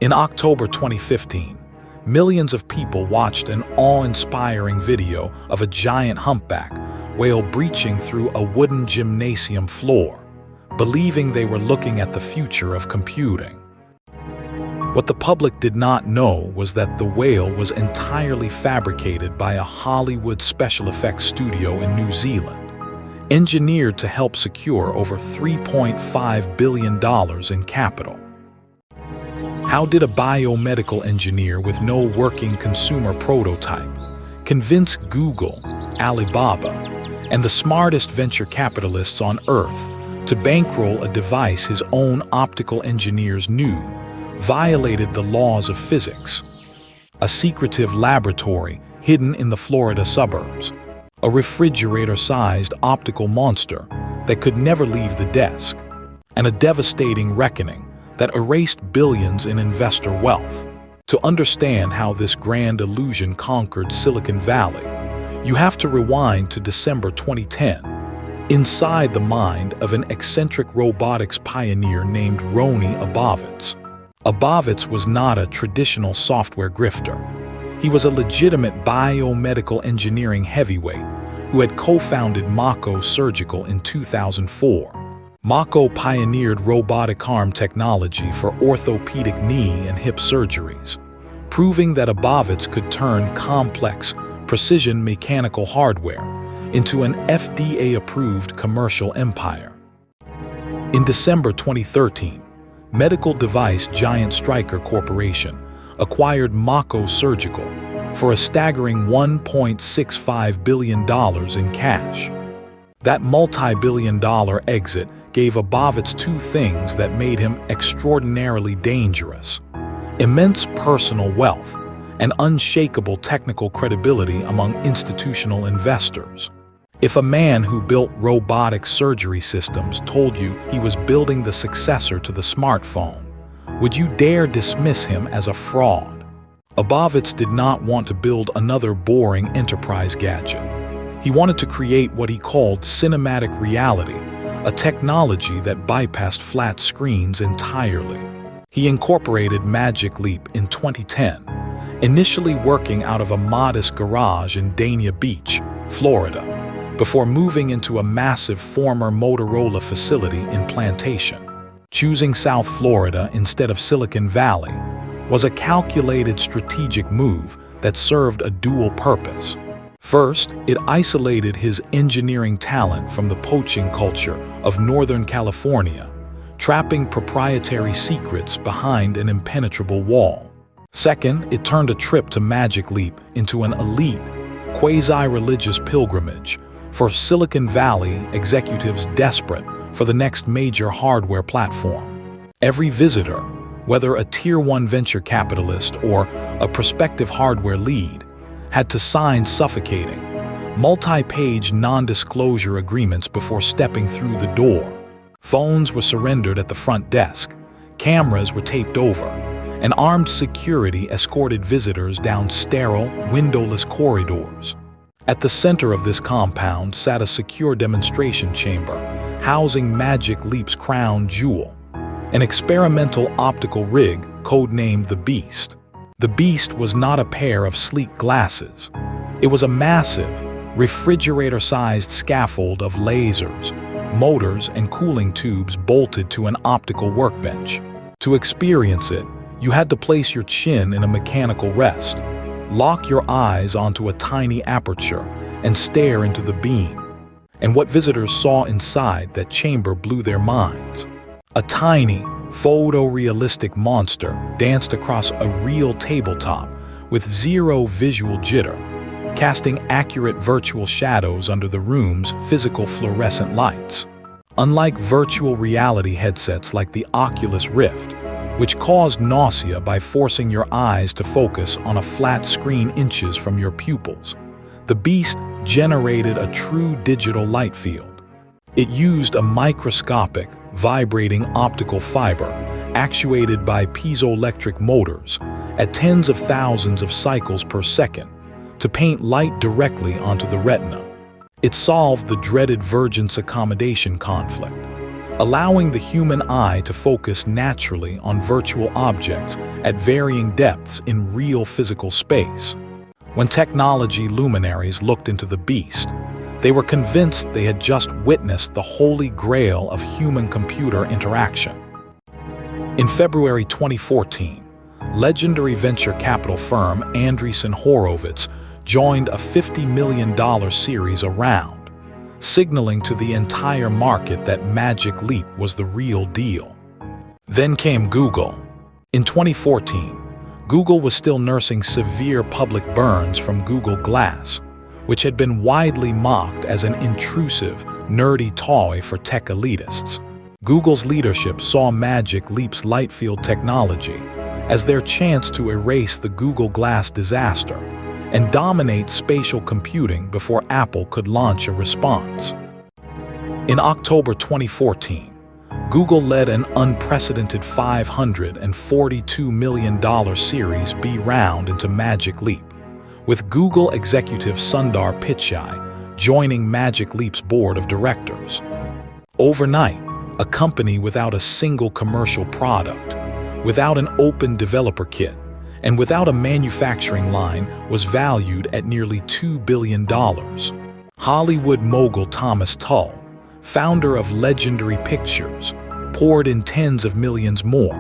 In October 2015, millions of people watched an awe-inspiring video of a giant humpback whale breaching through a wooden gymnasium floor, believing they were looking at the future of computing. What the public did not know was that the whale was entirely fabricated by a Hollywood special effects studio in New Zealand, engineered to help secure over $3.5 billion in capital. How did a biomedical engineer with no working consumer prototype convince Google, Alibaba, and the smartest venture capitalists on Earth to bankroll a device his own optical engineers knew violated the laws of physics? A secretive laboratory hidden in the Florida suburbs, a refrigerator-sized optical monster that could never leave the desk, and a devastating reckoning that erased billions in investor wealth. To understand how this grand illusion conquered Silicon Valley, you have to rewind to December 2010, inside the mind of an eccentric robotics pioneer named Rony Abovitz. Abovitz was not a traditional software grifter. He was a legitimate biomedical engineering heavyweight who had co-founded Mako Surgical in 2004. Mako pioneered robotic arm technology for orthopedic knee and hip surgeries, proving that Abovitz could turn complex, precision mechanical hardware into an FDA-approved commercial empire. In December 2013, medical device giant Stryker Corporation acquired Mako Surgical for a staggering $1.65 billion in cash. That multi-billion-dollar exit gave Abovitz two things that made him extraordinarily dangerous: immense personal wealth and unshakable technical credibility among institutional investors. If a man who built robotic surgery systems told you he was building the successor to the smartphone, would you dare dismiss him as a fraud? Abovitz did not want to build another boring enterprise gadget. He wanted to create what he called cinematic reality, a technology that bypassed flat screens entirely. He incorporated Magic Leap in 2010, initially working out of a modest garage in Dania Beach, Florida, before moving into a massive former Motorola facility in Plantation. Choosing South Florida instead of Silicon Valley was a calculated strategic move that served a dual purpose. First, it isolated his engineering talent from the poaching culture of Northern California, trapping proprietary secrets behind an impenetrable wall. Second, it turned a trip to Magic Leap into an elite, quasi-religious pilgrimage for Silicon Valley executives desperate for the next major hardware platform. Every visitor, whether a Tier 1 venture capitalist or a prospective hardware lead, had to sign suffocating, multi-page non-disclosure agreements before stepping through the door. Phones were surrendered at the front desk, cameras were taped over, and armed security escorted visitors down sterile, windowless corridors. At the center of this compound sat a secure demonstration chamber, housing Magic Leap's crown jewel, an experimental optical rig codenamed the Beast. The Beast was not a pair of sleek glasses. It was a massive, refrigerator-sized scaffold of lasers, motors, and cooling tubes bolted to an optical workbench. To experience it, you had to place your chin in a mechanical rest, lock your eyes onto a tiny aperture, and stare into the beam. And what visitors saw inside that chamber blew their minds. A tiny, photorealistic monster danced across a real tabletop with zero visual jitter, casting accurate virtual shadows under the room's physical fluorescent lights. Unlike virtual reality headsets like the Oculus Rift, which caused nausea by forcing your eyes to focus on a flat screen inches from your pupils, the Beast generated a true digital light field. It used a microscopic, vibrating optical fiber actuated by piezoelectric motors at tens of thousands of cycles per second to paint light directly onto the retina. It solved the dreaded vergence accommodation conflict. allowing the human eye to focus naturally on virtual objects at varying depths in real physical space. When technology luminaries looked into the beast, they were convinced they had just witnessed the holy grail of human-computer interaction. In February 2014, legendary venture capital firm Andreessen Horowitz joined a $50 million series a round, signaling to the entire market that Magic Leap was the real deal. Then came Google. In 2014, Google was still nursing severe public burns from Google Glass, which had been widely mocked as an intrusive, nerdy toy for tech elitists. Google's leadership saw Magic Leap's light-field technology as their chance to erase the Google Glass disaster and dominate spatial computing before Apple could launch a response. In October 2014, Google led an unprecedented $542 million Series B round into Magic Leap, with Google executive Sundar Pichai joining Magic Leap's board of directors. Overnight, a company without a single commercial product, without an open developer kit, and without a manufacturing line was valued at nearly $2 billion. Hollywood mogul Thomas Tull, founder of Legendary Pictures, poured in tens of millions more,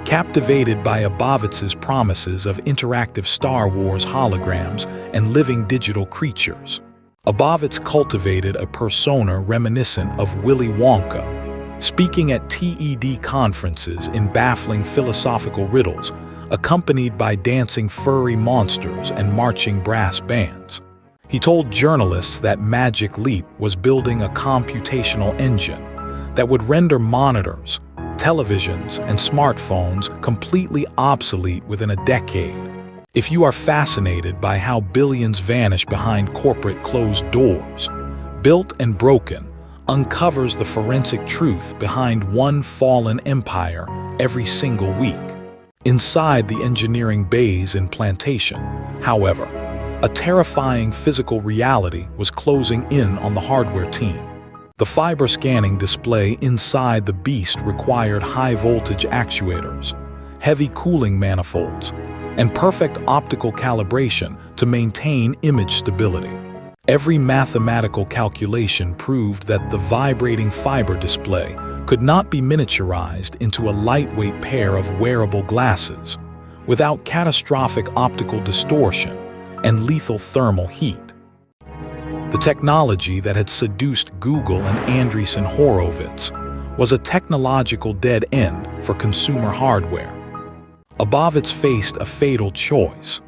captivated by Abovitz's promises of interactive Star Wars holograms and living digital creatures. Abovitz cultivated a persona reminiscent of Willy Wonka, speaking at TED conferences in baffling philosophical riddles, accompanied by dancing furry monsters and marching brass bands. He told journalists that Magic Leap was building a computational engine that would render monitors, televisions, and smartphones completely obsolete within a decade. If you are fascinated by how billions vanish behind corporate closed doors, Built and Broken uncovers the forensic truth behind one fallen empire every single week. Inside the engineering bays in Plantation, however, a terrifying physical reality was closing in on the hardware team. The fiber scanning display inside the beast required high-voltage actuators, heavy cooling manifolds, and perfect optical calibration to maintain image stability. Every mathematical calculation proved that the vibrating fiber display could not be miniaturized into a lightweight pair of wearable glasses without catastrophic optical distortion and lethal thermal heat. The technology that had seduced Google and Andreessen Horowitz was a technological dead end for consumer hardware. Abovitz faced a fatal choice: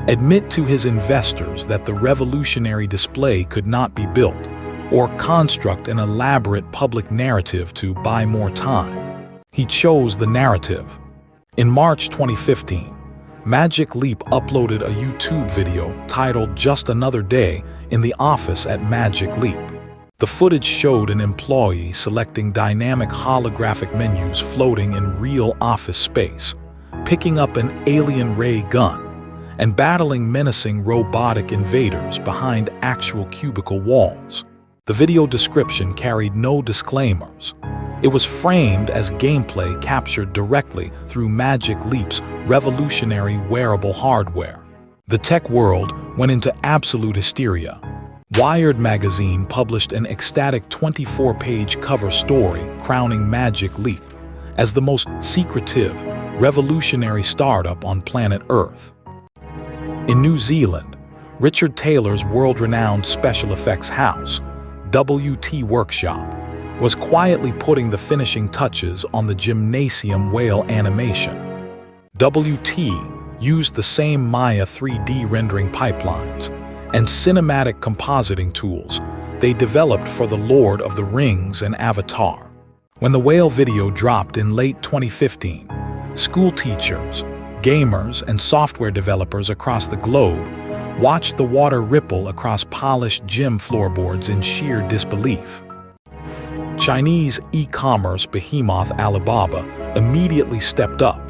admit to his investors that the revolutionary display could not be built, or construct an elaborate public narrative to buy more time. He chose the narrative. In March 2015, Magic Leap uploaded a YouTube video titled "Just Another Day in the Office at Magic Leap." The footage showed an employee selecting dynamic holographic menus floating in real office space, picking up an alien ray gun, and battling menacing robotic invaders behind actual cubicle walls. The video description carried no disclaimers. It was framed as gameplay captured directly through Magic Leap's revolutionary wearable hardware. The tech world went into absolute hysteria. Wired magazine published an ecstatic 24-page cover story crowning Magic Leap as the most secretive, revolutionary startup on planet Earth. In New Zealand, Richard Taylor's world-renowned special effects house, WT Workshop, was quietly putting the finishing touches on the gymnasium whale animation. WT used the same Maya 3D rendering pipelines and cinematic compositing tools they developed for The Lord of the Rings and Avatar. When the whale video dropped in late 2015, school teachers, gamers, and software developers across the globe watched the water ripple across polished gym floorboards in sheer disbelief. Chinese e-commerce behemoth Alibaba immediately stepped up,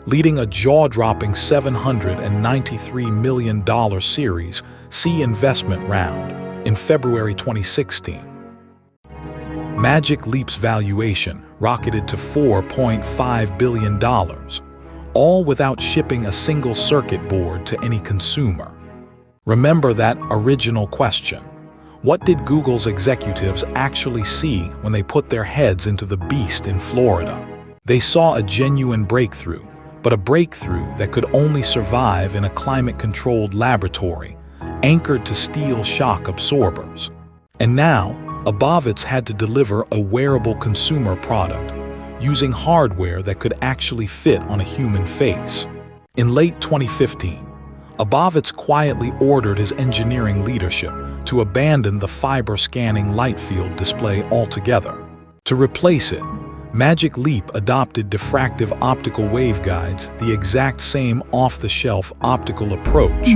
leading a jaw-dropping $793 million Series C investment round in February 2016. Magic Leap's valuation rocketed to $4.5 billion, all without shipping a single circuit board to any consumer. Remember that original question: what did Google's executives actually see when they put their heads into the beast in Florida? They saw a genuine breakthrough, but a breakthrough that could only survive in a climate-controlled laboratory, anchored to steel shock absorbers. And now, Abovitz had to deliver a wearable consumer product, using hardware that could actually fit on a human face. In late 2015, Abovitz quietly ordered his engineering leadership to abandon the fiber-scanning light field display altogether. To replace it, Magic Leap adopted diffractive optical waveguides, the exact same off-the-shelf optical approach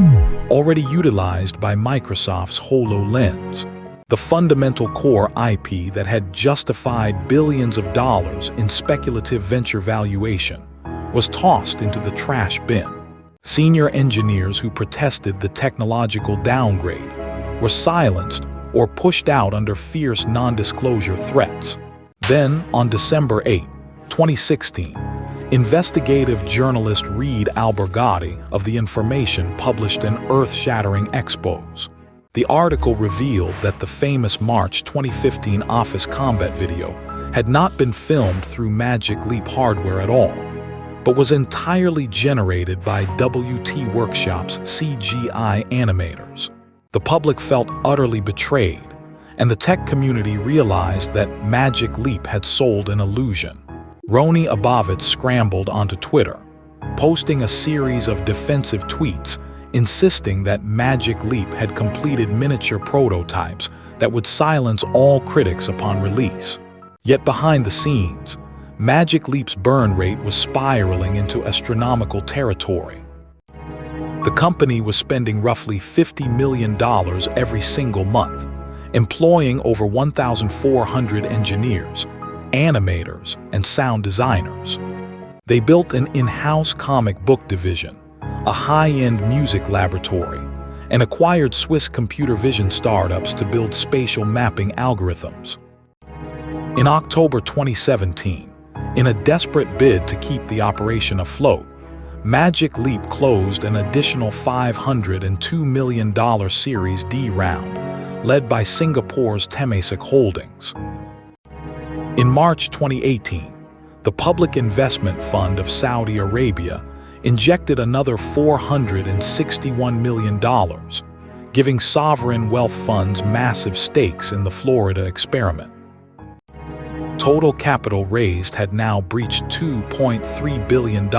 already utilized by Microsoft's HoloLens. The fundamental core IP that had justified billions of dollars in speculative venture valuation was tossed into the trash bin. Senior engineers who protested the technological downgrade were silenced or pushed out under fierce non-disclosure threats. Then, on December 8, 2016, investigative journalist Rony Abovitz of The Information published an earth-shattering expose. The article revealed that the famous March 2015 office combat video had not been filmed through Magic Leap hardware at all, but was entirely generated by WT Workshop's CGI animators. The public felt utterly betrayed, and the tech community realized that Magic Leap had sold an illusion. Rony Abovitz scrambled onto Twitter, posting a series of defensive tweets insisting that Magic Leap had completed miniature prototypes that would silence all critics upon release. Yet behind the scenes, Magic Leap's burn rate was spiraling into astronomical territory. The company was spending roughly $50 million every single month, employing over 1,400 engineers, animators, and sound designers. They built an in-house comic book division, a high-end music laboratory, and acquired Swiss computer vision startups to build spatial mapping algorithms. In October 2017, in a desperate bid to keep the operation afloat, Magic Leap closed an additional $502 million Series D round, led by Singapore's Temasek Holdings. In March 2018, the Public Investment Fund of Saudi Arabia injected another $461 million, giving sovereign wealth funds massive stakes in the Florida experiment. Total capital raised had now breached $2.3 billion,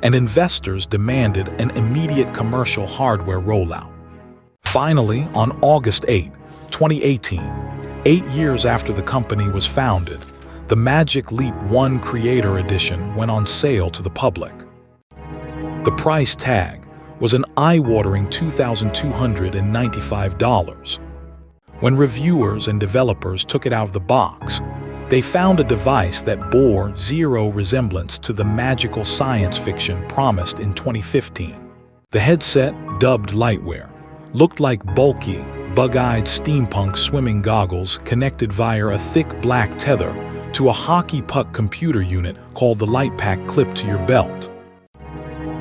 and investors demanded an immediate commercial hardware rollout. Finally, on August 8, 2018, 8 years after the company was founded, the Magic Leap 1 Creator Edition went on sale to the public. The price tag was an eye-watering $2,295. When reviewers and developers took it out of the box, they found a device that bore zero resemblance to the magical science fiction promised in 2015. The headset, dubbed lightware, looked like bulky, bug-eyed steampunk swimming goggles connected via a thick black tether to a hockey puck computer unit called the Light Pack clipped to your belt.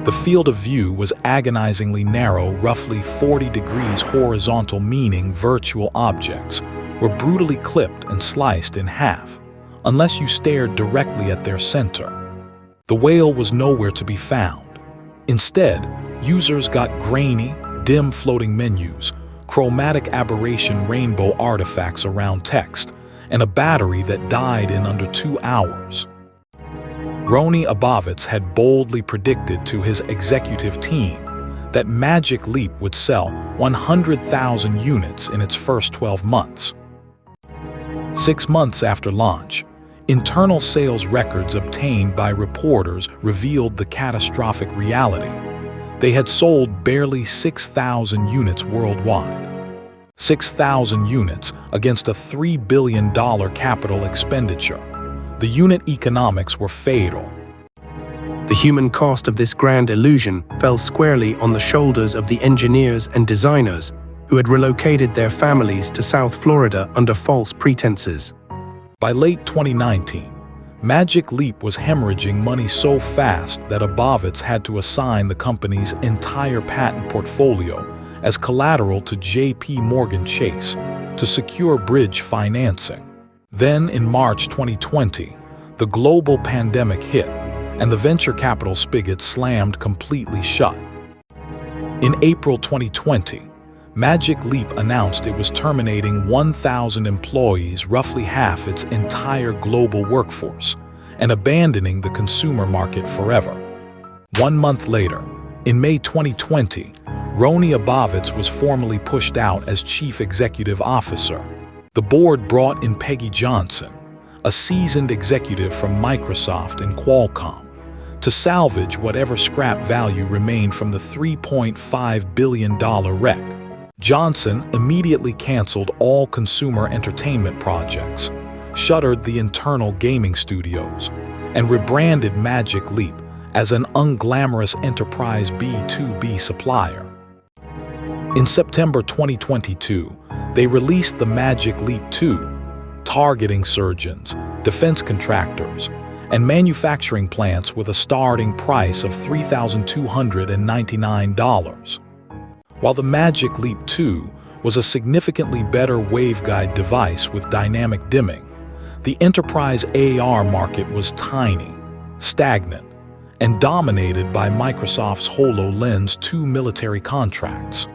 The field of view was agonizingly narrow, roughly 40 degrees horizontal, meaning virtual objects were brutally clipped and sliced in half, unless you stared directly at their center. The whale was nowhere to be found. Instead, users got grainy, dim floating menus, chromatic aberration rainbow artifacts around text, and a battery that died in under 2 hours. Rony Abovitz had boldly predicted to his executive team that Magic Leap would sell 100,000 units in its first 12 months. 6 months after launch, internal sales records obtained by reporters revealed the catastrophic reality. They had sold barely 6,000 units worldwide. 6,000 units against a $3 billion capital expenditure. The unit economics were fatal. The human cost of this grand illusion fell squarely on the shoulders of the engineers and designers who had relocated their families to South Florida under false pretenses. By late 2019, Magic Leap was hemorrhaging money so fast that Abovitz had to assign the company's entire patent portfolio as collateral to J.P. Morgan Chase to secure bridge financing. Then, in March 2020, the global pandemic hit, and the venture capital spigot slammed completely shut. In April 2020, Magic Leap announced it was terminating 1,000 employees, roughly half its entire global workforce, and abandoning the consumer market forever. 1 month later, in May 2020, Rony Abovitz was formally pushed out as chief executive officer. The board brought in Peggy Johnson, a seasoned executive from Microsoft and Qualcomm, to salvage whatever scrap value remained from the $3.5 billion wreck. Johnson immediately canceled all consumer entertainment projects, shuttered the internal gaming studios, and rebranded Magic Leap as an unglamorous enterprise B2B supplier. In September 2022, they released the Magic Leap 2, targeting surgeons, defense contractors, and manufacturing plants with a starting price of $3,299. While the Magic Leap 2 was a significantly better waveguide device with dynamic dimming, the enterprise AR market was tiny, stagnant, and dominated by Microsoft's HoloLens 2 military contracts.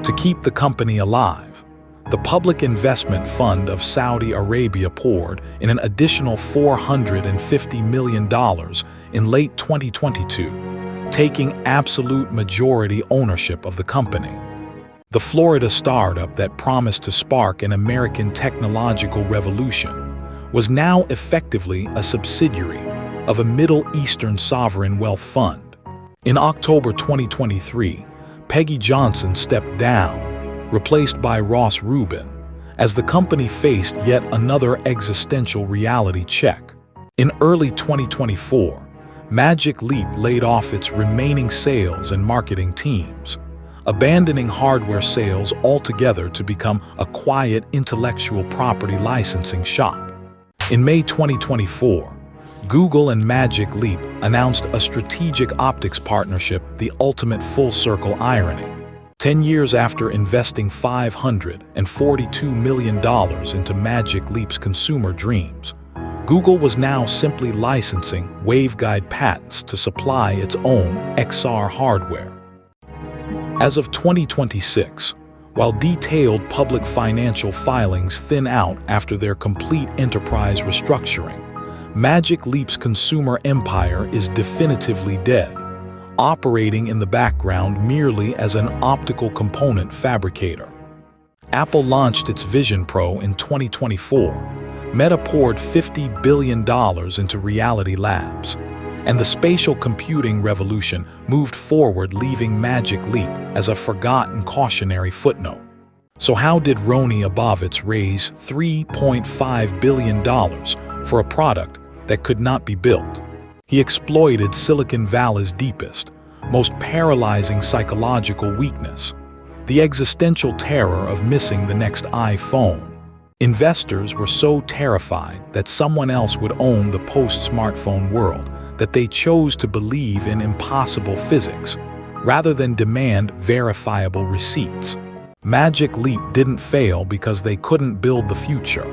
To keep the company alive, the Public Investment Fund of Saudi Arabia poured in an additional $450 million in late 2022, taking absolute majority ownership of the company. The Florida startup that promised to spark an American technological revolution was now effectively a subsidiary of a Middle Eastern sovereign wealth fund. In October 2023, Peggy Johnson stepped down, replaced by Ross Rubin, as the company faced yet another existential reality check. In early 2024, Magic Leap laid off its remaining sales and marketing teams, abandoning hardware sales altogether to become a quiet intellectual property licensing shop. In May 2024, Google and Magic Leap announced a strategic optics partnership, the ultimate full-circle irony. 10 years after investing $542 million into Magic Leap's consumer dreams, Google was now simply licensing waveguide patents to supply its own XR hardware. As of 2026, while detailed public financial filings thin out after their complete enterprise restructuring, Magic Leap's consumer empire is definitively dead, operating in the background merely as an optical component fabricator. Apple launched its Vision Pro in 2024, Meta poured $50 billion into Reality Labs, and the spatial computing revolution moved forward, leaving Magic Leap as a forgotten cautionary footnote. So how did Rony Abovitz raise $3.5 billion for a product that could not be built? He exploited Silicon Valley's deepest, most paralyzing psychological weakness, the existential terror of missing the next iPhone. Investors were so terrified that someone else would own the post-smartphone world that they chose to believe in impossible physics rather than demand verifiable receipts. Magic Leap didn't fail because they couldn't build the future.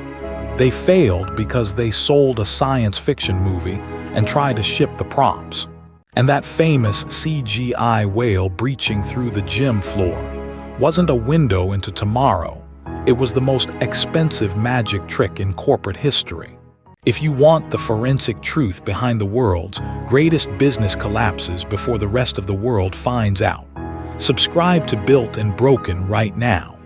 They failed because they sold a science fiction movie and tried to ship the props. And that famous CGI whale breaching through the gym floor wasn't a window into tomorrow. It was the most expensive magic trick in corporate history. If you want the forensic truth behind the world's greatest business collapses before the rest of the world finds out, subscribe to Built and Broken right now.